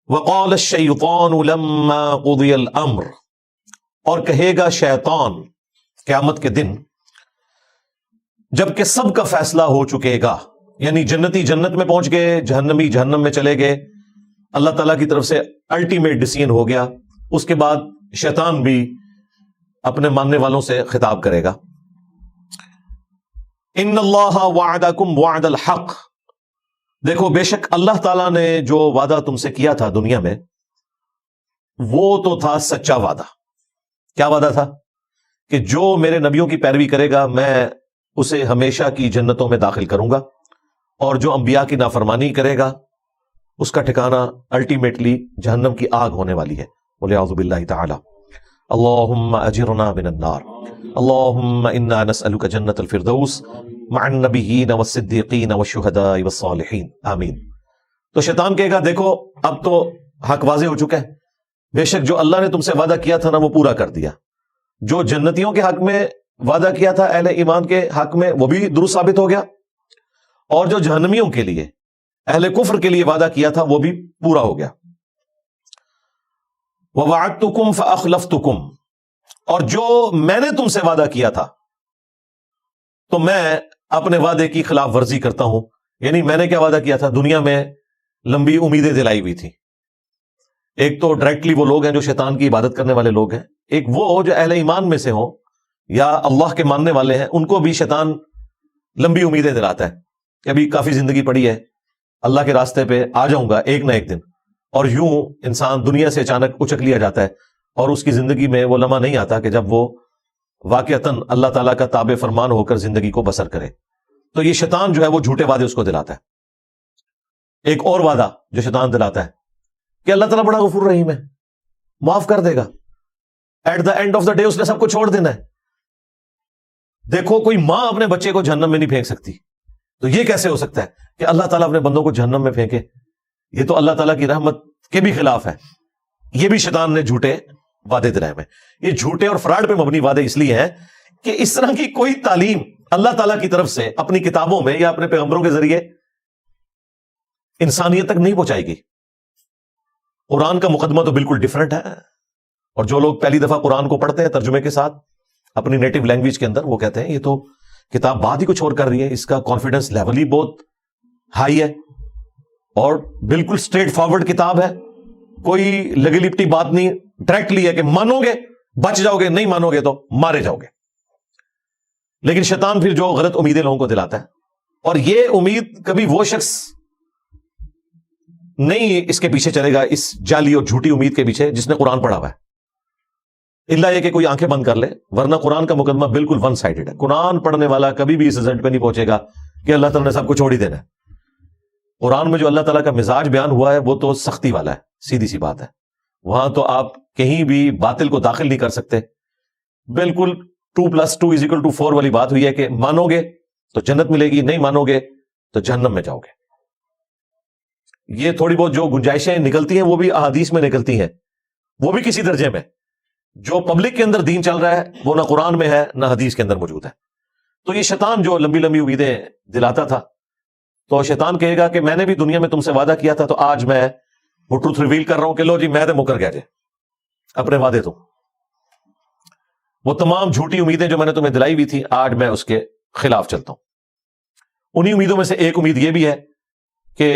وقال الشیطان لما قضی الامر، اور کہے گا شیطان قیامت کے دن جبکہ سب کا فیصلہ ہو چکے گا، یعنی جنتی جنت میں پہنچ گئے، جہنمی جہنم میں چلے گئے، اللہ تعالیٰ کی طرف سے الٹیمیٹ ڈیسیژن ہو گیا، اس کے بعد شیطان بھی اپنے ماننے والوں سے خطاب کرے گا، ان اللہ وعدکم وعد الحق، دیکھو بے شک اللہ تعالیٰ نے جو وعدہ تم سے کیا تھا دنیا میں وہ تو تھا سچا وعدہ۔ کیا وعدہ تھا؟ کہ جو میرے نبیوں کی پیروی کرے گا میں اسے ہمیشہ کی جنتوں میں داخل کروں گا، اور جو انبیاء کی نافرمانی کرے گا اس کا ٹھکانہ الٹیمیٹلی جہنم کی آگ ہونے والی ہے۔ بولے اعوذ باللہ تعالی۔ اللہم اجرنا من النار، اللہم انا نسألک جنت الفردوس مع النبیین والصدیقین والشہداء والصالحین، آمین۔ تو شیطان کہے گا دیکھو اب تو حق واضح ہو چکا ہے، بے شک جو اللہ نے تم سے وعدہ کیا تھا نا وہ پورا کر دیا، جو جنتیوں کے حق میں وعدہ کیا تھا اہل ایمان کے حق میں وہ بھی درست ثابت ہو گیا، اور جو جہنمیوں کے لیے اہل کفر کے لیے وعدہ کیا تھا وہ بھی پورا ہو گیا۔ وَوَعَدْتُكُمْ فَأَخْلَفْتُكُمْ، اور جو میں نے تم سے وعدہ کیا تھا تو میں اپنے وعدے کی خلاف ورزی کرتا ہوں۔ یعنی میں نے کیا وعدہ کیا تھا؟ دنیا میں لمبی امیدیں دلائی ہوئی تھی۔ ایک تو ڈائریکٹلی وہ لوگ ہیں جو شیطان کی عبادت کرنے والے لوگ ہیں، ایک وہ جو اہل ایمان میں سے ہوں یا اللہ کے ماننے والے ہیں، ان کو بھی شیطان لمبی امیدیں دلاتا ہے کہ ابھی کافی زندگی پڑی ہے، اللہ کے راستے پہ آ جاؤں گا ایک نہ ایک دن، اور یوں انسان دنیا سے اچانک اچک لیا جاتا ہے، اور اس کی زندگی میں وہ لمحہ نہیں آتا کہ جب وہ واقعتاً اللہ تعالیٰ کا تابع فرمان ہو کر زندگی کو بسر کرے۔ تو یہ شیطان جو ہے وہ جھوٹے وعدے اس کو دلاتا ہے۔ ایک اور وعدہ جو شیطان دلاتا ہے کہ اللہ تعالیٰ بڑا غفور رحیم ہے، معاف کر دے گا، at the end of the day اس نے سب کو چھوڑ دینا ہے۔ دیکھو کوئی ماں اپنے بچے کو جہنم میں نہیں پھینک سکتی، تو یہ کیسے ہو سکتا ہے کہ اللہ تعالیٰ اپنے بندوں کو جہنم میں پھینکے؟ یہ تو اللہ تعالیٰ کی رحمت کے بھی خلاف ہے۔ یہ بھی شیطان نے جھوٹے وعدے دلائے ہوئے۔ یہ جھوٹے اور فراڈ پہ مبنی وعدے اس لیے ہیں کہ اس طرح کی کوئی تعلیم اللہ تعالیٰ کی طرف سے اپنی کتابوں میں یا اپنے پیغمبروں کے ذریعے انسانیت تک نہیں پہنچائی گئی۔ قرآن کا مقدمہ تو بالکل ڈیفرنٹ ہے، اور جو لوگ پہلی دفعہ قرآن کو پڑھتے ہیں ترجمے کے ساتھ اپنی نیٹو لینگویج کے اندر، وہ کہتے ہیں یہ تو کتاب بات ہی کچھ اور کر رہی ہے، اس کا کانفیڈنس لیول ہی بہت ہائی ہے، اور بالکل سٹریٹ فارورڈ کتاب ہے، کوئی لگی لپٹی بات نہیں، ڈائریکٹلی ہے کہ مانو گے بچ جاؤ گے، نہیں مانو گے تو مارے جاؤ گے۔ لیکن شیطان پھر جو غلط امیدیں لوگوں کو دلاتا ہے، اور یہ امید کبھی وہ شخص نہیں اس کے پیچھے چلے گا، اس جعلی اور جھوٹی امید کے پیچھے، جس نے قرآن پڑھا ہوا ہے، الا یہ کہ کوئی آنکھیں بند کر لے، ورنہ قرآن کا مقدمہ بالکل ون سائیڈڈ ہے۔ قرآن پڑھنے والا کبھی بھی اس رزلٹ پہ نہیں پہنچے گا کہ اللہ تعالیٰ نے سب کو چھوڑ ہی دینا ہے۔ قرآن میں جو اللہ تعالیٰ کا مزاج بیان ہوا ہے وہ تو سختی والا ہے، سیدھی سی بات ہے، وہاں تو آپ کہیں بھی باطل کو داخل نہیں کر سکتے۔ بالکل 2+2=4 والی بات ہوئی ہے کہ مانو گے تو جنت ملے گی، نہیں مانو گے تو جہنم میں جاؤ گے۔ یہ تھوڑی بہت جو گنجائشیں نکلتی ہیں وہ بھی احادیث میں نکلتی ہیں، وہ بھی کسی درجے میں۔ جو پبلک کے اندر دین چل رہا ہے وہ نہ قرآن میں ہے نہ حدیث کے اندر موجود ہے۔ تو یہ شیطان جو لمبی لمبی امیدیں دلاتا تھا، تو شیطان کہے گا کہ میں نے بھی دنیا میں تم سے وعدہ کیا تھا، تو آج میں وہ ٹروتھ ریویل کر رہا ہوں کہ لو جی میں تو مکر گیا جی اپنے وعدے تو، وہ تمام جھوٹی امیدیں جو میں نے تمہیں دلائی ہوئی تھی آج میں اس کے خلاف چلتا ہوں۔ انہی امیدوں میں سے ایک امید یہ بھی ہے کہ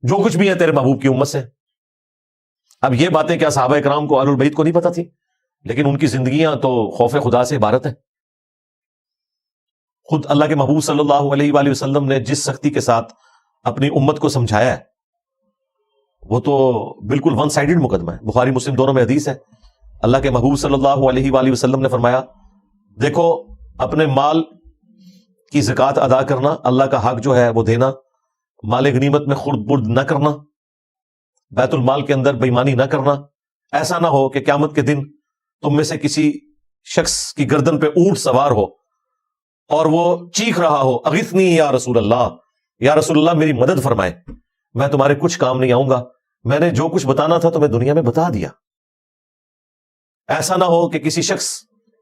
جو کچھ بھی ہے تیرے محبوب کی امت سے۔ اب یہ باتیں کیا صحابہ کرام کو، اہل البیت کو نہیں پتا تھی؟ لیکن ان کی زندگیاں تو خوف خدا سے عبارت ہیں۔ خود اللہ کے محبوب صلی اللہ علیہ وآلہ وسلم نے جس سختی کے ساتھ اپنی امت کو سمجھایا ہے وہ تو بالکل ون سائیڈڈ مقدمہ ہے۔ بخاری مسلم دونوں میں حدیث ہے، اللہ کے محبوب صلی اللہ علیہ وآلہ وسلم نے فرمایا دیکھو اپنے مال کی زکوٰۃ ادا کرنا، اللہ کا حق جو ہے وہ دینا، مال غنیمت میں خرد برد نہ کرنا، بیت المال کے اندر بےایمانی نہ کرنا۔ ایسا نہ ہو کہ قیامت کے دن تم میں سے کسی شخص کی گردن پہ اونٹ سوار ہو اور وہ چیخ رہا ہو اغثنی یا رسول اللہ، یا رسول اللہ میری مدد فرمائے، میں تمہارے کچھ کام نہیں آؤں گا، میں نے جو کچھ بتانا تھا تمہیں دنیا میں بتا دیا۔ ایسا نہ ہو کہ کسی شخص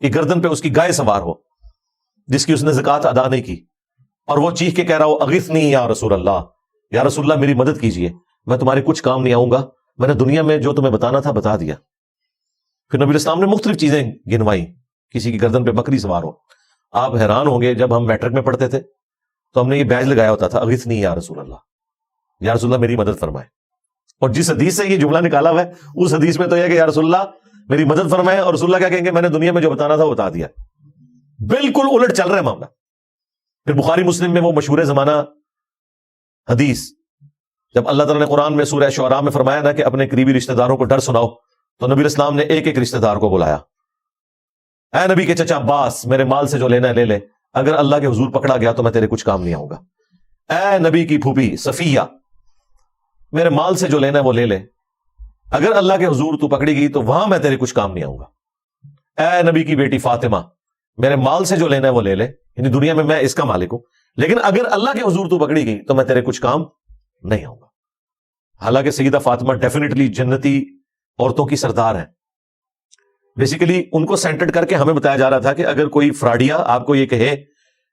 کی گردن پہ اس کی گائے سوار ہو جس کی اس نے زکوٰۃ ادا نہیں کی، اور وہ چیخ کے کہہ رہا ہو اغثنی یا رسول اللہ، یا رسول اللہ میری مدد کیجئے، میں تمہارے کچھ کام نہیں آؤں گا، میں نے دنیا میں جو تمہیں بتانا تھا بتا دیا۔ پھر نبی اسلام نے مختلف چیزیں گنوائی، کسی کی گردن پہ بکری سوار ہو۔ آپ حیران ہوں گے، جب ہم میٹرک میں پڑھتے تھے تو ہم نے یہ بیج لگایا ہوتا تھا، اغثنی یا رسول اللہ، یا رسول اللہ میری مدد فرمائے۔ اور جس حدیث سے یہ جملہ نکالا ہوا ہے اس حدیث میں تو یہ کہ یا رسول اللہ میری مدد فرمائے، اور رسول اللہ کیا کہیں گے؟ میں نے دنیا میں جو بتانا تھا وہ بتا دیا۔ بالکل الٹ چل رہا ہے معاملہ۔ پھر بخاری مسلم میں وہ مشہور زمانہ حدیث، جب اللہ تعالیٰ نے قرآن میں سورہ شعراء میں فرمایا نا کہ اپنے قریبی رشتہ داروں کو ڈر سناؤ، تو نبی اسلام نے ایک ایک رشتہ دار کو بلایا، اے نبی کے چچا عباس، میرے مال سے جو لینا ہے لے لے، اگر اللہ کے حضور پکڑا گیا تو میں تیرے کچھ کام نہیں آؤں گا۔ اے نبی کی پھوپھی صفیہ، میرے مال سے جو لینا ہے وہ لے لے، اگر اللہ کے حضور تو پکڑی گئی تو وہاں میں تیرے کچھ کام نہیں آؤں گا۔ اے نبی کی بیٹی فاطمہ، میرے مال سے جو لینا ہے وہ لے لے، یعنی دنیا میں اس کا مالک ہوں، لیکن اگر اللہ کے حضور تو پکڑی گئی تو میں تیرے کچھ کام نہیں آؤں گا۔ حالانکہ سیدہ فاطمہ ڈیفینیٹلی جنتی عورتوں کی سردار ہیں۔ بیسیکلی ان کو سینٹرڈ کر کے ہمیں بتایا جا رہا تھا کہ اگر کوئی فراڈیا آپ کو یہ کہے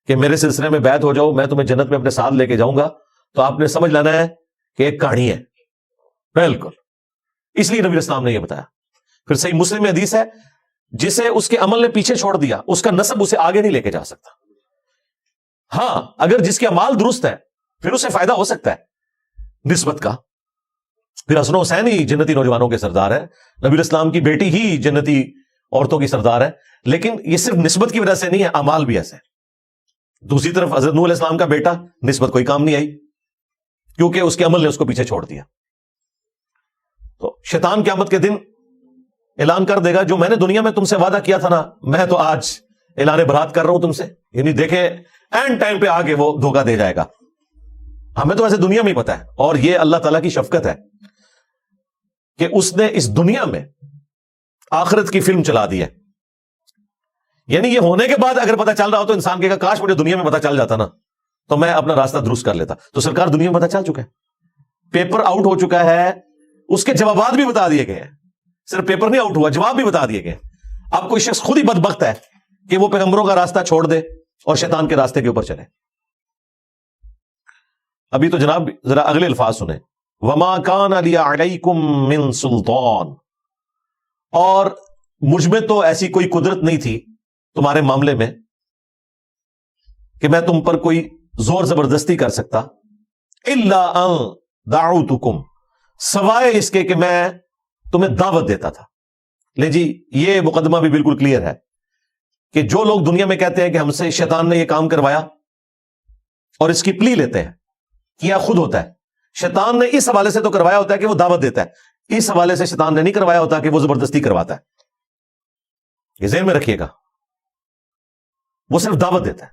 کہ میرے سلسلے میں بیعت ہو جاؤ، میں تمہیں جنت میں اپنے ساتھ لے کے جاؤں گا، تو آپ نے سمجھ لینا ہے کہ ایک کہانی ہے۔ بالکل، اس لیے نبی اسلام نے یہ بتایا۔ پھر صحیح مسلم میں حدیث ہے، جسے اس کے عمل نے پیچھے چھوڑ دیا اس کا نسب اسے آگے نہیں لے کے جا سکتا۔ ہاں، اگر جس کے اعمال درست ہے پھر اسے فائدہ ہو سکتا ہے نسبت کا۔ پھر حسن و حسین ہی جنتی نوجوانوں کے سردار ہے، نبی اسلام کی بیٹی ہی جنتی عورتوں کی سردار ہے، لیکن یہ صرف نسبت کی وجہ سے نہیں ہے، اعمال بھی ایسے۔ دوسری طرف حضرت نوح علیہ السلام کا بیٹا، نسبت کوئی کام نہیں آئی کیونکہ اس کے عمل نے اس کو پیچھے چھوڑ دیا۔ تو شیطان قیامت کے دن اعلان کر دے گا، جو میں نے دنیا میں تم سے وعدہ کیا تھا نا، میں تو آج اعلان برات کر رہا ہوں تم سے، یعنی دیکھیں اینڈ ٹائم پہ آگے وہ دھوکہ دے جائے گا۔ ہمیں تو ویسے دنیا میں ہی پتا ہے، اور یہ اللہ تعالیٰ کی شفقت ہے کہ اس نے اس دنیا میں آخرت کی فلم چلا دی ہے۔ یعنی یہ ہونے کے بعد اگر پتہ چل رہا ہو تو انسان کہے گا کاش مجھے دنیا میں پتہ چل جاتا نا، تو میں اپنا راستہ درست کر لیتا۔ تو سرکار دنیا میں پتہ چل چکا ہے، پیپر آؤٹ ہو چکا ہے، اس کے جوابات بھی بتا دیے گئے ہیں، صرف پیپر نہیں آؤٹ ہوا، جواب بھی بتا دیے گئے۔ اب کوئی شخص خود ہی بدبخت ہے کہ وہ پیغمبروں کا راستہ چھوڑ دے اور شیطان کے راستے کے اوپر چلے۔ ابھی تو جناب ذرا اگلے الفاظ سنیں، وما کان لی علیکم من سلطان، اور مجھ میں تو ایسی کوئی قدرت نہیں تھی تمہارے معاملے میں کہ میں تم پر کوئی زور زبردستی کر سکتا، الا ان دعوتکم، سوائے اس کے کہ میں تمہیں دعوت دیتا تھا۔ لے جی، یہ مقدمہ بھی بالکل کلیئر ہے کہ جو لوگ دنیا میں کہتے ہیں کہ ہم سے شیطان نے یہ کام کروایا اور اس کی پلی لیتے ہیں، کیا خود ہوتا ہے، شیطان نے اس حوالے سے تو کروایا ہوتا ہے کہ وہ دعوت دیتا ہے، اس حوالے سے شیطان نے نہیں کروایا ہوتا کہ وہ زبردستی کرواتا ہے۔ یہ ذہن میں رکھیے گا، وہ صرف دعوت دیتا ہے۔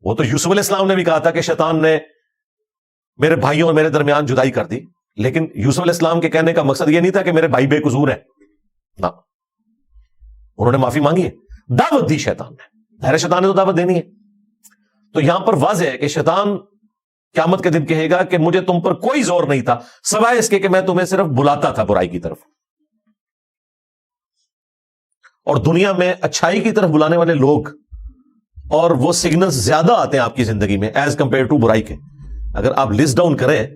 وہ تو یوسف علیہ السلام نے بھی کہا تھا کہ شیطان نے میرے بھائیوں اور میرے درمیان جدائی کر دی، لیکن یوسف علیہ السلام کے کہنے کا مقصد یہ نہیں تھا کہ میرے بھائی بے قصور ہیں، نہ، انہوں نے معافی مانگی ہے، دعوت دی شیطان نے، ظاہر شیطان نے تو دعوت دینی ہے۔ تو یہاں پر واضح ہے کہ شیطان قیامت کے دن کہے گا کہ مجھے تم پر کوئی زور نہیں تھا سوائے اس کے کہ میں تمہیں صرف بلاتا تھا برائی کی طرف، اور دنیا میں اچھائی کی طرف بلانے والے لوگ اور وہ سگنلز زیادہ آتے ہیں آپ کی زندگی میں ایز کمپیئر ٹو برائی کے۔ اگر آپ لسٹ ڈاؤن کریں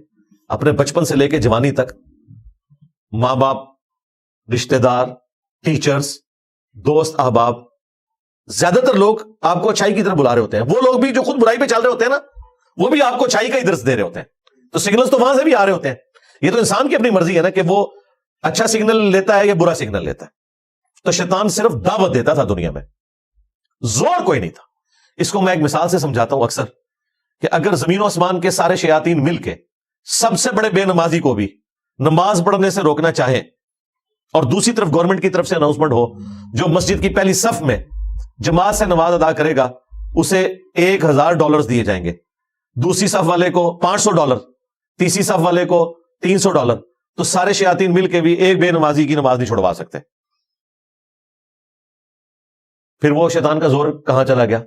اپنے بچپن سے لے کے جوانی تک، ماں باپ، رشتہ دار، ٹیچرز، دوست، احباب، زیادہ تر لوگ آپ کو اچھائی کی طرف بلا رہے ہوتے ہیں۔ وہ لوگ بھی جو خود برائی پہ چل رہے ہوتے ہیں نا، وہ بھی آپ کو اچھائی کا ہی درس دے رہے ہوتے ہیں۔ تو سگنلز تو وہاں سے بھی آ رہے ہوتے ہیں۔ یہ تو انسان کی اپنی مرضی ہے نا کہ وہ اچھا سگنل لیتا ہے یا برا سگنل لیتا ہے۔ تو شیطان صرف دعوت دیتا تھا دنیا میں، زور کوئی نہیں تھا۔ اس کو میں ایک مثال سے سمجھاتا ہوں اکثر، کہ اگر زمین و آسمان کے سارے شیاطین مل کے سب سے بڑے بے نمازی کو بھی نماز پڑھنے سے روکنا چاہے، اور دوسری طرف گورنمنٹ کی طرف سے اناؤنسمنٹ ہو جو مسجد کی پہلی صف میں جماعت سے نماز ادا کرے گا اسے $1000 دیے جائیں گے، دوسری صف والے کو $500، تیسری صف والے کو $300، تو سارے شیاطین مل کے بھی ایک بے نمازی کی نماز نہیں چھڑوا سکتے۔ پھر وہ شیطان کا زور کہاں چلا گیا؟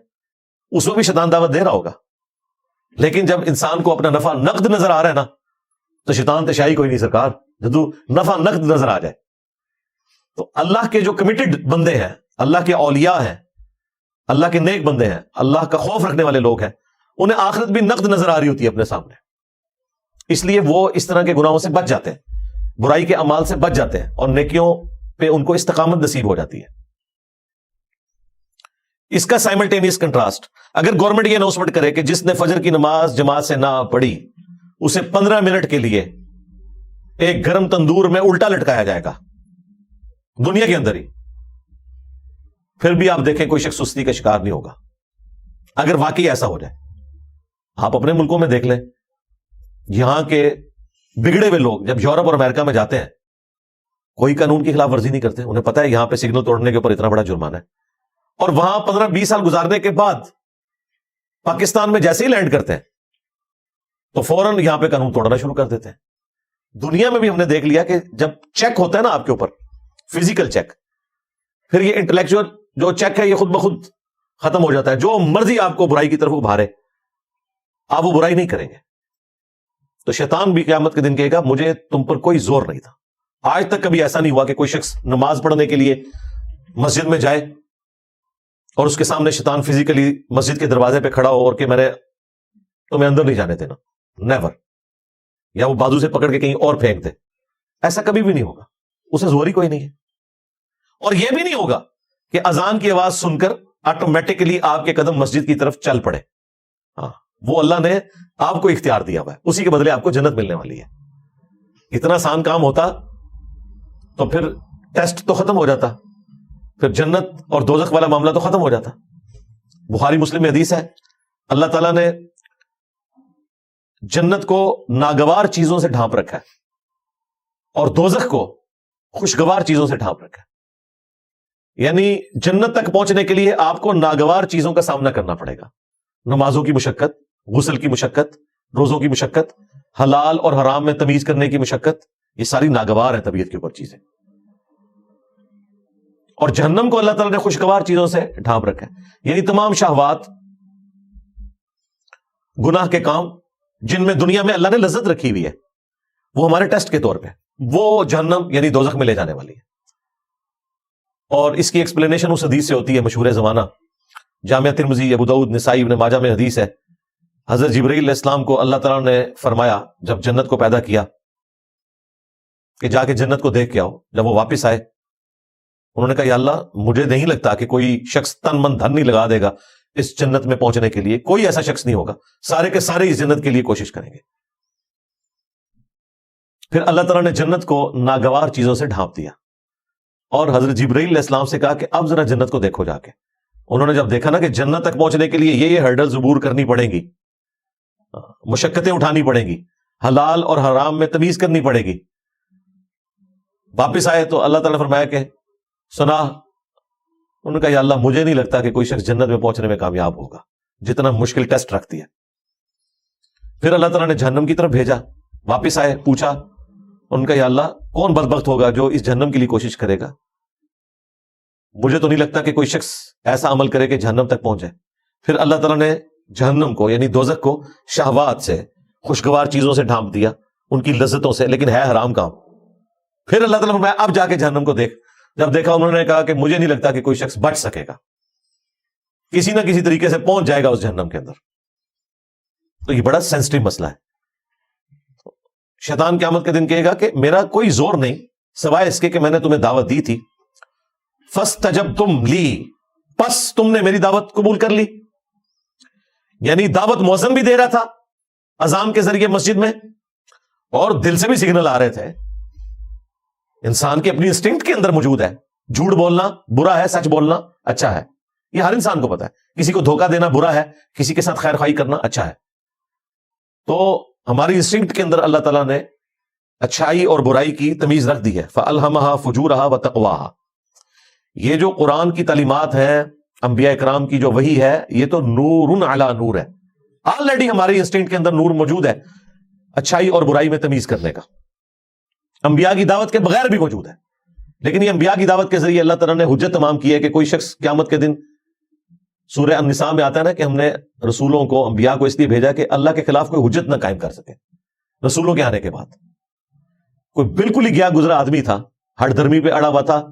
اس میں بھی شیطان دعوت دے رہا ہوگا، لیکن جب انسان کو اپنا نفع نقد نظر آ رہا ہے نا، تو شیطان تشائی کوئی نہیں سرکار، جدو نفع نقد نظر آ جائے۔ تو اللہ کے جو کمیٹڈ بندے ہیں، اللہ کے اولیاء ہیں، اللہ کے نیک بندے ہیں، اللہ کا خوف رکھنے والے لوگ ہیں، انہیں آخرت بھی نقد نظر آ رہی ہوتی ہے اپنے سامنے، اس لیے وہ اس طرح کے گناہوں سے بچ جاتے ہیں, برائی کے اعمال سے بچ جاتے ہیں, اور نیکیوں پہ ان کو استقامت نصیب ہو جاتی ہے. اس کا سائملٹینیس کنٹراسٹ, اگر گورنمنٹ یہ اناؤنسمنٹ کرے کہ جس نے فجر کی نماز جماعت سے نہ پڑھی اسے 15 منٹ کے لیے ایک گرم تندور میں الٹا لٹکایا جائے گا دنیا کے اندر ہی, پھر بھی آپ دیکھیں کوئی شخص سستی کا شکار نہیں ہوگا. اگر واقعی ایسا ہو جائے, آپ اپنے ملکوں میں دیکھ لیں, یہاں کے بگڑے ہوئے لوگ جب یورپ اور امریکہ میں جاتے ہیں کوئی قانون کی خلاف ورزی نہیں کرتے, انہیں پتا ہے یہاں پہ سگنل توڑنے کے اوپر اتنا بڑا جرمانہ ہے, اور وہاں 15-20 سال گزارنے کے بعد پاکستان میں جیسے ہی لینڈ کرتے ہیں تو فوراً یہاں پہ قانون توڑنا شروع کر دیتے ہیں. دنیا میں بھی ہم نے دیکھ لیا کہ جب چیک ہوتا ہے نا آپ کے اوپر, فزیکل چیک, پھر یہ انٹلیکچوئل جو چیک ہے یہ خود بخود ختم ہو جاتا ہے. جو مرضی آپ کو برائی کی طرف ابھارے آپ وہ برائی نہیں کریں گے. تو شیطان بھی قیامت کے دن کہے گا مجھے تم پر کوئی زور نہیں تھا. آج تک کبھی ایسا نہیں ہوا کہ کوئی شخص نماز پڑھنے کے لیے مسجد میں جائے اور اس کے سامنے شیطان فزیکلی مسجد کے دروازے پہ کھڑا ہو اور کہ میں نے تمہیں اندر نہیں جانے دینا, نیور, یا وہ بازو سے پکڑ کے کہیں اور پھینک دے. ایسا کبھی بھی نہیں ہوگا, اسے زور ہی کوئی نہیں ہے. اور یہ بھی نہیں ہوگا کہ اذان کی آواز سن کر آٹومیٹکلی آپ کے قدم مسجد کی طرف چل پڑے. ہاں, وہ اللہ نے آپ کو اختیار دیا ہوا ہے, اسی کے بدلے آپ کو جنت ملنے والی ہے. اتنا آسان کام ہوتا تو پھر ٹیسٹ تو ختم ہو جاتا, پھر جنت اور دوزخ والا معاملہ تو ختم ہو جاتا. بخاری مسلم میں حدیث ہے, اللہ تعالیٰ نے جنت کو ناگوار چیزوں سے ڈھانپ رکھا ہے اور دوزخ کو خوشگوار چیزوں سے ڈھانپ رکھا ہے. یعنی جنت تک پہنچنے کے لیے آپ کو ناگوار چیزوں کا سامنا کرنا پڑے گا. نمازوں کی مشقت, غسل کی مشقت, روزوں کی مشقت, حلال اور حرام میں تمیز کرنے کی مشقت, یہ ساری ناگوار ہیں طبیعت کے اوپر چیزیں. اور جہنم کو اللہ تعالیٰ نے خوشگوار چیزوں سے ڈھانپ رکھا ہے. یعنی تمام شہوات, گناہ کے کام جن میں دنیا میں اللہ نے لذت رکھی ہوئی ہے وہ ہمارے ٹیسٹ کے طور پہ وہ جہنم یعنی دوزخ میں لے جانے والی ہے. اور اس کی ایکسپلینیشن اس حدیث سے ہوتی ہے مشہور زمانہ, جامعہ ترمذی, ابو داؤد, نسائی, ابن ماجہ میں حدیث ہے. حضرت جبرائیل علیہ السلام کو اللہ تعالیٰ نے فرمایا جب جنت کو پیدا کیا کہ جا کے جنت کو دیکھ کے آؤ. جب وہ واپس آئے انہوں نے کہا یا اللہ مجھے نہیں لگتا کہ کوئی شخص تن من دھن نہیں لگا دے گا اس جنت میں پہنچنے کے لیے, کوئی ایسا شخص نہیں ہوگا, سارے کے سارے اس جنت کے لیے کوشش کریں گے. پھر اللہ تعالیٰ نے جنت کو ناگوار چیزوں سے ڈھانپ دیا اور حضرت جبرائیل علیہ السلام سے کہا کہ اب ذرا جنت کو دیکھو جا کے. انہوں نے جب دیکھا نا کہ جنت تک پہنچنے کے لیے یہ ہرڈلز عبور کرنی پڑیں گی, مشقتیں اٹھانی پڑیں گی, حلال اور حرام میں تمیز کرنی پڑے گی, واپس آئے تو اللہ تعالیٰ نے فرمایا کہ سنا. انہوں نے کہا یا اللہ مجھے نہیں لگتا کہ کوئی شخص جنت میں پہنچنے میں کامیاب ہوگا جتنا مشکل ٹیسٹ رکھتی ہے. پھر اللہ تعالیٰ نے جہنم کی طرف بھیجا, واپس آئے, پوچھا, ان کا یا اللہ کون بدبخت ہوگا جو اس جہنم کے لیے کوشش کرے گا, مجھے تو نہیں لگتا کہ کوئی شخص ایسا عمل کرے کہ جہنم تک پہنچے. پھر اللہ تعالیٰ نے جہنم کو یعنی دوزخ کو شہوات سے, خوشگوار چیزوں سے ڈھانپ دیا, ان کی لذتوں سے, لیکن ہے حرام کام. پھر اللہ تعالیٰ نے فرمایا اب جا کے جہنم کو دیکھ. جب دیکھا انہوں نے کہا کہ مجھے نہیں لگتا کہ کوئی شخص بچ سکے گا, کسی نہ کسی طریقے سے پہنچ جائے گا اس جہنم کے اندر. تو یہ بڑا سینسٹیو مسئلہ ہے. شیطان قیامت کے دن کہے گا کہ میرا کوئی زور نہیں سوائے اس کے کہ میں نے تمہیں دعوت دی تھی, فاستجبتم لی, پس تم نے میری دعوت قبول کر لی. یعنی دعوت مؤذن بھی دے رہا تھا اذان کے ذریعے مسجد میں, اور دل سے بھی سگنل آ رہے تھے. انسان کی اپنی انسٹنکٹ کے اندر موجود ہے, جھوٹ بولنا برا ہے, سچ بولنا اچھا ہے, یہ ہر انسان کو پتا ہے. کسی کو دھوکہ دینا برا ہے, کسی کے ساتھ خیر خواہی کرنا اچھا ہے. تو ہماری انسٹنکٹ کے اندر اللہ تعالیٰ نے اچھائی اور برائی کی تمیز رکھ دی ہے. فَأَلْهَمَهَا فُجُورَهَا وَتَقْوَاهَا. یہ جو قرآن کی تعلیمات ہیں, انبیاء اکرام کی جو وحی ہے, یہ تو نور علی نور ہے. آلریڈی ہماری انسٹنکٹ کے اندر نور موجود ہے اچھائی اور برائی میں تمیز کرنے کا. انبیاء کی دعوت کے بغیر بھی موجود ہے, لیکن یہ انبیاء کی دعوت کے ذریعے اللہ تعالیٰ نے حجت تمام کی ہے کہ کوئی شخص قیامت کے دن, سورہ النساء میں آتا ہے نا کہ ہم نے رسولوں کو, انبیاء کو اس لیے بھیجا کہ اللہ کے خلاف کوئی حجت نہ قائم کر سکے. رسولوں کے آنے کے بعد کوئی بالکل ہی گیا گزرا آدمی تھا, ہٹ دھرمی پہ اڑا ہوا تھا,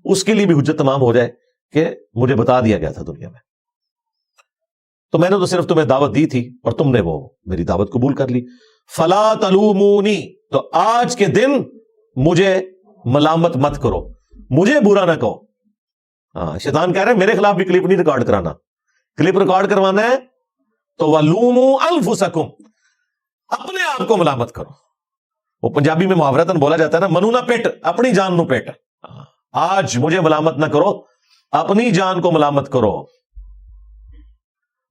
اس کے لیے بھی حجت تمام ہو جائے کہ مجھے بتا دیا گیا تھا دنیا میں, تو میں نے تو صرف تمہیں دعوت دی تھی اور تم نے وہ میری دعوت قبول کر لی. فلا تلومونی، تو آج کے دن مجھے ملامت مت کرو، مجھے برا نہ کہو. ہاں، شیطان کہہ رہے ہیں میرے خلاف بھی کلپ نہیں ریکارڈ کرانا. کلپ ریکارڈ کروانا ہے تو وَلُومُوا أَنفُسَكُمْ، اپنے آپ کو ملامت کرو. وہ پنجابی میں محاورتاً بولا جاتا ہے نا، منو نہ پیٹ، اپنی جان نو پیٹ. آج مجھے ملامت نہ کرو، اپنی جان کو ملامت کرو.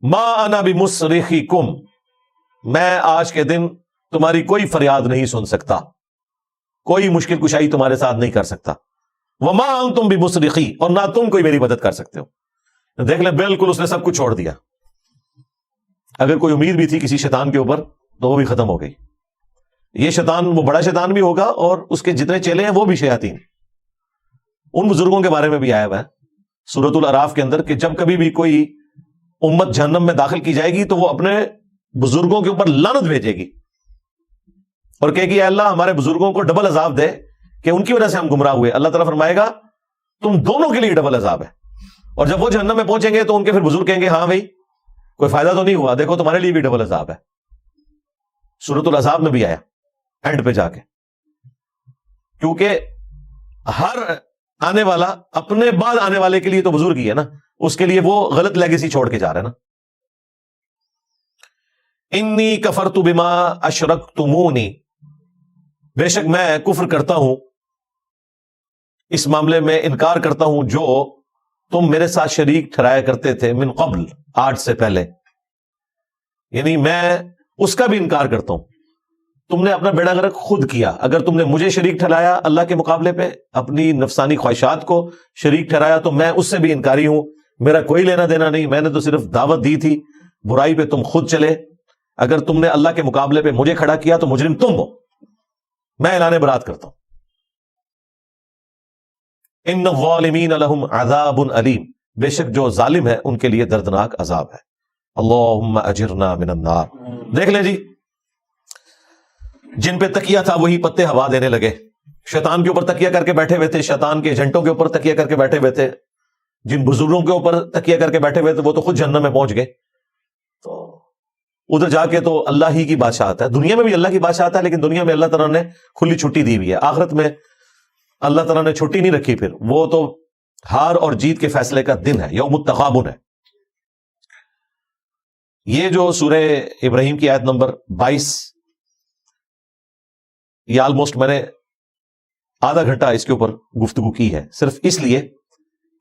ما انا بمصرخکم، میں آج کے دن تمہاری کوئی فریاد نہیں سن سکتا، کوئی مشکل کشائی تمہارے ساتھ نہیں کر سکتا. وما انتم بمصرخی، اور نہ تم کوئی میری مدد کر سکتے ہو. دیکھ لیں، بالکل اس نے سب کچھ چھوڑ دیا. اگر کوئی امید بھی تھی کسی شیطان کے اوپر تو وہ بھی ختم ہو گئی. یہ شیطان وہ بڑا شیطان بھی ہوگا اور اس کے جتنے چیلے ہیں وہ بھی شیاطین. ان بزرگوں کے بارے میں بھی آیا ہوا ہے سورۃ الاعراف کے اندر کہ جب کبھی بھی کوئی امت جہنم میں داخل کی جائے گی تو وہ اپنے بزرگوں کے اوپر لعنت بھیجے گی اور کہے گی اے اللہ ہمارے بزرگوں کو ڈبل عذاب دے کہ ان کی وجہ سے ہم گمراہ ہوئے. اللہ تعالیٰ فرمائے گا تم دونوں کے لیے ڈبل عذاب ہے. اور جب وہ جہنم میں پہنچیں گے تو ان کے پھر بزرگ کہیں گے ہاں بھائی کوئی فائدہ تو نہیں ہوا، دیکھو تمہارے لیے بھی ڈبل عذاب ہے. سورۃ الاحزاب میں بھی آیا اینڈ پہ جا کے، کیونکہ ہر آنے والا اپنے بعد آنے والے کے لیے تو بزرگ ہی ہے نا، اس کے لیے وہ غلط لیگیسی چھوڑ کے جا رہے ہیں نا. انی کفرت بما اشرکتمونی، بے شک میں کفر کرتا ہوں، اس معاملے میں انکار کرتا ہوں جو تم میرے ساتھ شریک ٹھہرایا کرتے تھے من قبل، آج سے پہلے. یعنی میں اس کا بھی انکار کرتا ہوں. تم نے اپنا بیڑا غرق خود کیا. اگر تم نے مجھے شریک ٹھہرایا اللہ کے مقابلے پہ، اپنی نفسانی خواہشات کو شریک ٹھہرایا، تو میں اس سے بھی انکاری ہوں. میرا کوئی لینا دینا نہیں، میں نے تو صرف دعوت دی تھی، برائی پہ تم خود چلے. اگر تم نے اللہ کے مقابلے پہ مجھے کھڑا کیا تو مجرم تم ہو. میں اعلان برات کرتا ہوں. ان الظالمین لہم عذاب علیم، بے شک جو ظالم ہے ان کے لیے دردناک عذاب ہے. اللہم اجرنا من النار. دیکھ لیں جی، جن پہ تکیہ تھا وہی پتے ہوا دینے لگے. شیطان کے اوپر تکیہ کر کے بیٹھے ہوئے تھے، شیطان کے ایجنٹوں کے اوپر تکیہ کر کے بیٹھے ہوئے تھے، جن بزرگوں کے اوپر تکیہ کر کے بیٹھے ہوئے تھے وہ تو خود جہنم میں پہنچ گئے. تو ادھر جا کے تو اللہ ہی کی بادشاہت ہے. دنیا میں بھی اللہ کی بادشاہت ہے، لیکن دنیا میں اللہ تعالیٰ نے کھلی چھٹی دی ہوئی ہے. آخرت میں اللہ تعالیٰ نے چھٹی نہیں رکھی، پھر وہ تو ہار اور جیت کے فیصلے کا دن ہے، یوم التغابن ہے. یہ جو سورہ ابراہیم کی آیت نمبر 22، یہ آلموسٹ میں نے آدھا گھنٹہ اس کے اوپر گفتگو کی ہے، صرف اس لیے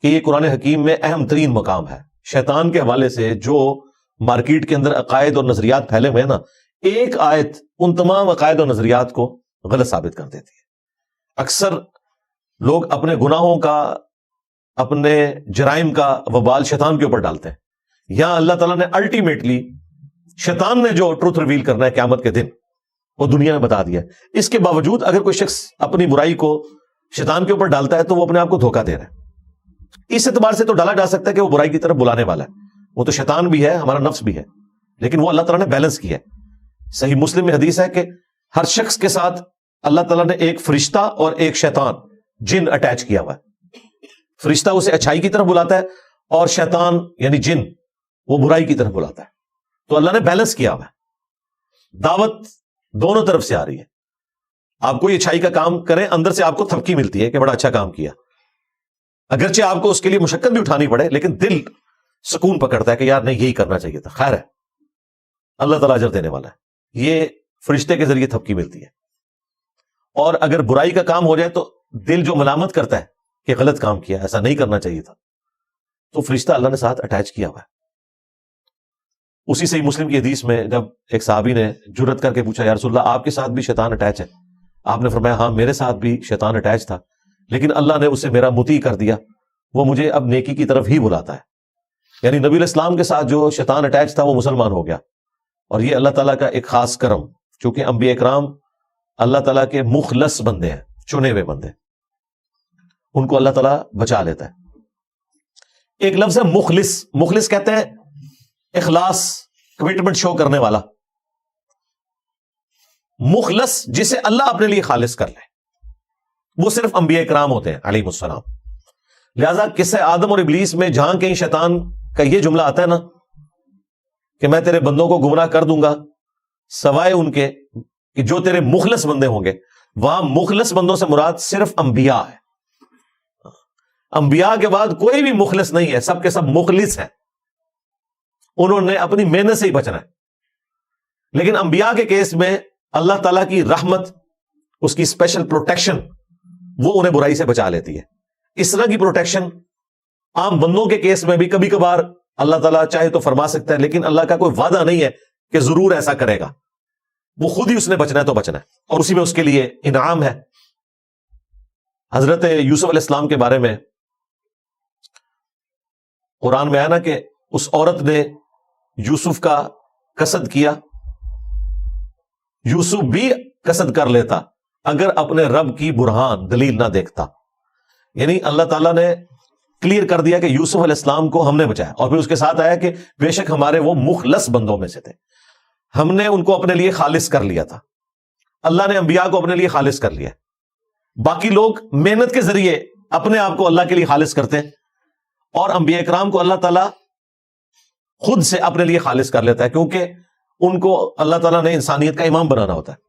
کہ یہ قرآن حکیم میں اہم ترین مقام ہے. شیطان کے حوالے سے جو مارکیٹ کے اندر عقائد اور نظریات پھیلے ہوئے ہیں نا، ایک آیت ان تمام عقائد اور نظریات کو غلط ثابت کر دیتی ہے. اکثر لوگ اپنے گناہوں کا، اپنے جرائم کا وبال شیطان کے اوپر ڈالتے ہیں. یہاں اللہ تعالیٰ نے الٹیمیٹلی شیطان نے جو ٹروتھ ریویل کرنا ہے قیامت کے دن وہ دنیا میں بتا دیا ہے. اس کے باوجود اگر کوئی شخص اپنی برائی کو شیطان کے اوپر ڈالتا ہے تو وہ اپنے آپ کو دھوکہ دے رہا ہے. اس اعتبار سے تو ڈالا جا سکتا ہے کہ وہ برائی کی طرف بلانے والا ہے، وہ تو شیطان بھی ہے، ہمارا نفس بھی ہے، لیکن وہ اللہ تعالیٰ نے بیلنس کیا ہے. صحیح مسلم میں حدیث ہے کہ ہر شخص کے ساتھ اللہ تعالیٰ نے ایک فرشتہ اور ایک شیطان، جن اٹیچ کیا ہوا ہے. فرشتہ اسے اچھائی کی طرف بلاتا ہے اور شیطان یعنی جن وہ برائی کی طرف بلاتا ہے. تو اللہ نے بیلنس کیا ہوا ہے. دعوت دونوں طرف سے آ رہی ہے. آپ کوئی اچھائی کا کام کریں، اندر سے آپ کو تھپکی ملتی ہے کہ بڑا اچھا کام کیا، اگرچہ آپ کو اس کے لیے مشقت بھی اٹھانی پڑے، لیکن دل سکون پکڑتا ہے کہ یار نہیں یہی کرنا چاہیے تھا. خیر ہے، اللہ تعالیٰ اجر دینے والا ہے. یہ فرشتے کے ذریعے تھپکی ملتی ہے. اور اگر برائی کا کام ہو جائے تو دل جو ملامت کرتا ہے کہ غلط کام کیا، ایسا نہیں کرنا چاہیے تھا، تو فرشتہ اللہ نے ساتھ اٹیچ کیا ہوا ہے. اسی صحیح مسلم کی حدیث میں جب ایک صحابی نے جرت کر کے پوچھا یا رسول اللہ آپ کے ساتھ بھی شیطان اٹیچ ہے؟ آپ نے فرمایا ہاں میرے ساتھ بھی شیطان اٹیچ تھا، لیکن اللہ نے اسے میرا مطیع کر دیا، وہ مجھے اب نیکی کی طرف ہی بلاتا ہے. یعنی نبی علیہ السلام کے ساتھ جو شیطان اٹیچ تھا وہ مسلمان ہو گیا. اور یہ اللہ تعالیٰ کا ایک خاص کرم، چونکہ انبیاء اکرام اللہ تعالیٰ کے مخلص بندے ہیں، چنے ہوئے بندے، ان کو اللہ تعالیٰ بچا لیتا ہے. ایک لفظ ہے مخلص. مخلص کہتے ہیں اخلاص، کمٹمنٹ شو کرنے والا. مخلص جسے اللہ اپنے لیے خالص کر لے، وہ صرف انبیاء اکرام ہوتے ہیں علیہ السلام. لہذا قصہ آدم اور ابلیس میں جہاں کہیں شیطان کا یہ جملہ آتا ہے نا کہ میں تیرے بندوں کو گمراہ کر دوں گا سوائے ان کے کہ جو تیرے مخلص بندے ہوں گے. وہاں مخلص بندوں سے مراد صرف انبیاء ہے. انبیاء کے بعد کوئی بھی مخلص نہیں ہے, سب کے سب مخلص ہیں. انہوں نے اپنی محنت سے ہی بچنا ہے. لیکن انبیاء کے کیس میں اللہ تعالیٰ کی رحمت, اس کی اسپیشل پروٹیکشن, وہ انہیں برائی سے بچا لیتی ہے. اس طرح کی پروٹیکشن عام بندوں کے کیس میں بھی کبھی کبھار اللہ تعالیٰ چاہے تو فرما سکتا ہے, لیکن اللہ کا کوئی وعدہ نہیں ہے کہ ضرور ایسا کرے گا. وہ خود ہی اس نے بچنا ہے تو بچنا ہے, اور اسی میں اس کے لیے انعام ہے. حضرت یوسف علیہ السلام کے بارے میں قرآن میں آیا نا کہ اس عورت نے یوسف کا قصد کیا. یوسف بھی قصد کر لیتا اگر اپنے رب کی برہان دلیل نہ دیکھتا. یعنی اللہ تعالیٰ نے کلیئر کر دیا کہ یوسف علیہ السلام کو ہم نے بچایا, اور پھر اس کے ساتھ آیا کہ بے شک ہمارے وہ مخلص بندوں میں سے تھے, ہم نے ان کو اپنے لیے خالص کر لیا تھا. اللہ نے انبیاء کو اپنے لیے خالص کر لیا. باقی لوگ محنت کے ذریعے اپنے آپ کو اللہ کے لیے خالص کرتے ہیں, اور انبیاء کرام کو اللہ تعالیٰ خود سے اپنے لیے خالص کر لیتا ہے, کیونکہ ان کو اللہ تعالیٰ نے انسانیت کا امام بنانا ہوتا ہے.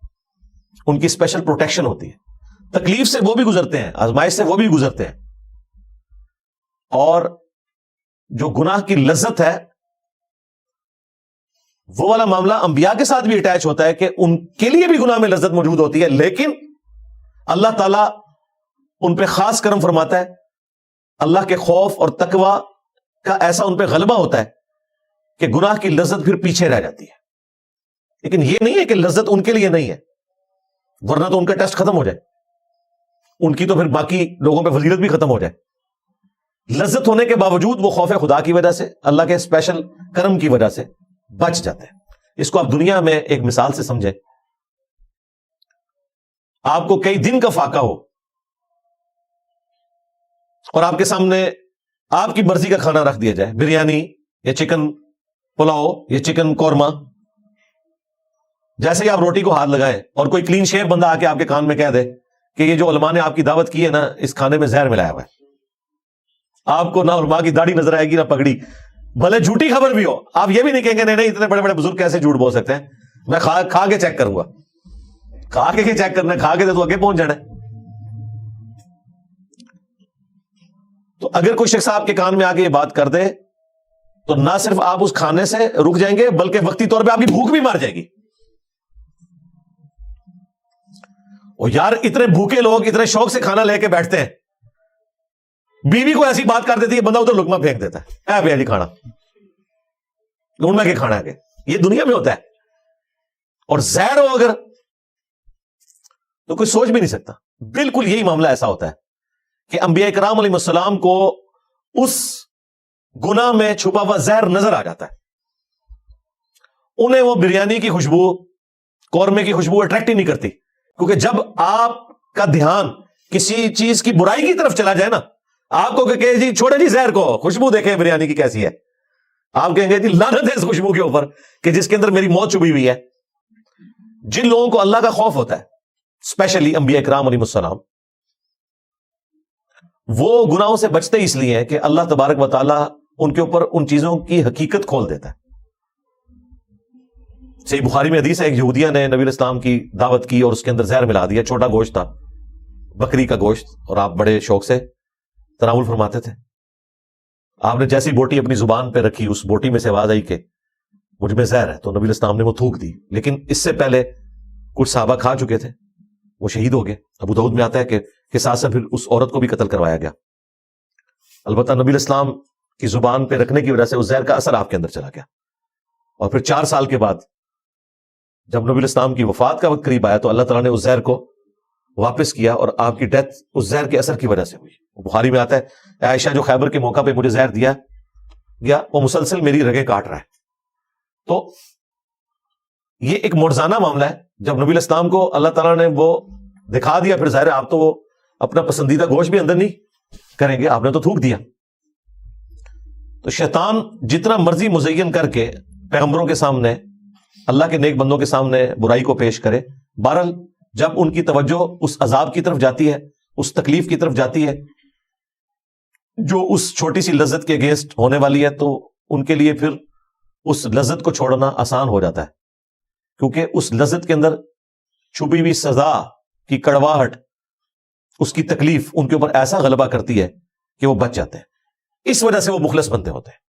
ان کی اسپیشل پروٹیکشن ہوتی ہے. تکلیف سے وہ بھی گزرتے ہیں, آزمائش سے وہ بھی گزرتے ہیں, اور جو گناہ کی لذت ہے وہ والا معاملہ انبیاء کے ساتھ بھی اٹیچ ہوتا ہے کہ ان کے لیے بھی گناہ میں لذت موجود ہوتی ہے, لیکن اللہ تعالیٰ ان پہ خاص کرم فرماتا ہے. اللہ کے خوف اور تقوی کا ایسا ان پہ غلبہ ہوتا ہے کہ گناہ کی لذت پھر پیچھے رہ جاتی ہے. لیکن یہ نہیں ہے کہ لذت ان کے لیے نہیں ہے, ورنہ تو ان کا ٹیسٹ ختم ہو جائے, ان کی تو پھر باقی لوگوں پہ فضیلت بھی ختم ہو جائے. لذت ہونے کے باوجود وہ خوف خدا کی وجہ سے, اللہ کے اسپیشل کرم کی وجہ سے بچ جاتے ہیں. اس کو آپ دنیا میں ایک مثال سے سمجھیں. آپ کو کئی دن کا فاقہ ہو اور آپ کے سامنے آپ کی مرضی کا کھانا رکھ دیا جائے, بریانی یا چکن پلاؤ یا چکن قورمہ. جیسے ہی آپ روٹی کو ہاتھ لگائیں اور کوئی کلین شیو بندہ آ کے آپ کے کان میں کہہ دے کہ یہ جو علماء نے آپ کی دعوت کی ہے نا, اس کھانے میں زہر ملایا ہوا ہے, آپ کو نہ علماء کی داڑھی نظر آئے گی نہ پگڑی, بھلے جھوٹی خبر بھی ہو, آپ یہ بھی نہیں کہیں گے نہیں اتنے بڑے بڑے بزرگ کیسے جھوٹ بول سکتے ہیں, میں کھا کے چیک کروں گا. کھا کے چیک کرنا ہے, کھا کے تو آگے پہنچ جانا ہے. تو اگر کوئی شخص آپ کے کان میں آ کے یہ بات کر دے تو نہ صرف آپ اس کھانے سے رک جائیں گے, بلکہ وقتی طور پہ آپ کی بھوک بھی مار جائے گی. اور یار اتنے بھوکے لوگ اتنے شوق سے کھانا لے کے بیٹھتے ہیں, بیوی کو ایسی بات کر دیتی ہے, بندہ ادھر لقمہ پھینک دیتا ہے, اے بھیا جی کھانا ڈھونڈنا کے کھانا ہے. یہ دنیا میں ہوتا ہے. اور زہر ہو اگر تو کوئی سوچ بھی نہیں سکتا. بالکل یہی معاملہ ایسا ہوتا ہے کہ انبیاء کرام علیہ السلام کو اس گناہ میں چھپا ہوا زہر نظر آ جاتا ہے. انہیں وہ بریانی کی خوشبو, قورمے کی خوشبو اٹریکٹ ہی نہیں کرتی, کیونکہ جب آپ کا دھیان کسی چیز کی برائی کی طرف چلا جائے نا, آپ کو کہ جی چھوڑے جی زہر کو, خوشبو دیکھیں بریانی کی کیسی ہے, آپ کہیں گے جی لعنت ہے اس خوشبو کے اوپر کہ جس کے اندر میری موت چھپی ہوئی ہے. جن لوگوں کو اللہ کا خوف ہوتا ہے, اسپیشلی انبیاء کرام علیہ السلام, وہ گناہوں سے بچتے اس لیے ہیں کہ اللہ تبارک و تعالیٰ ان کے اوپر ان چیزوں کی حقیقت کھول دیتا ہے. صحیح بخاری میں حدیث ہے, ایک یہودیہ نے نبی علیہ السلام کی دعوت کی اور اس کے اندر زہر ملا دیا. چھوٹا گوشت تھا, بکری کا گوشت, اور آپ بڑے شوق سے تناول فرماتے تھے. آپ نے جیسی بوٹی اپنی زبان پہ رکھی, اس بوٹی میں سے آواز آئی کہ مجھ میں زہر ہے, تو نبی علیہ السلام نے وہ تھوک دی. لیکن اس سے پہلے کچھ صحابہ کھا چکے تھے, وہ شہید ہو گئے. ابو داؤد میں آتا ہے کہ ساتھ سے پھر اس عورت کو بھی قتل کروایا گیا. البتہ نبی علیہ السلام کی زبان پہ رکھنے کی وجہ سے اس زہر کا اثر آپ کے اندر چلا گیا. اور پھر 4 سال کے بعد جب نبی علیہ السلام کی وفات کا وقت قریب آیا تو اللہ تعالیٰ نے اس زہر کو واپس کیا, اور آپ کی ڈیتھ اس زہر کے اثر کی وجہ سے ہوئی. بخاری میں آتا ہے عائشہ جو خیبر کے موقع پہ مجھے زہر دیا گیا, وہ مسلسل میری رگیں کاٹ رہا ہے. تو یہ ایک معجزانہ معاملہ ہے. جب نبی علیہ السلام کو اللہ تعالیٰ نے وہ دکھا دیا, پھر ظاہر ہے آپ تو وہ اپنا پسندیدہ گوشت بھی اندر نہیں کریں گے, آپ نے تو تھوک دیا. تو شیطان جتنا مرضی مزین کر کے پیغمبروں کے سامنے, اللہ کے نیک بندوں کے سامنے برائی کو پیش کرے, بہرحال جب ان کی توجہ اس عذاب کی طرف جاتی ہے, اس تکلیف کی طرف جاتی ہے جو اس چھوٹی سی لذت کے اگینسٹ ہونے والی ہے, تو ان کے لیے پھر اس لذت کو چھوڑنا آسان ہو جاتا ہے, کیونکہ اس لذت کے اندر چھپی ہوئی سزا کی کڑواہٹ، اس کی تکلیف ان کے اوپر ایسا غلبہ کرتی ہے کہ وہ بچ جاتے ہیں، اس وجہ سے وہ مخلص بنتے ہوتے ہیں۔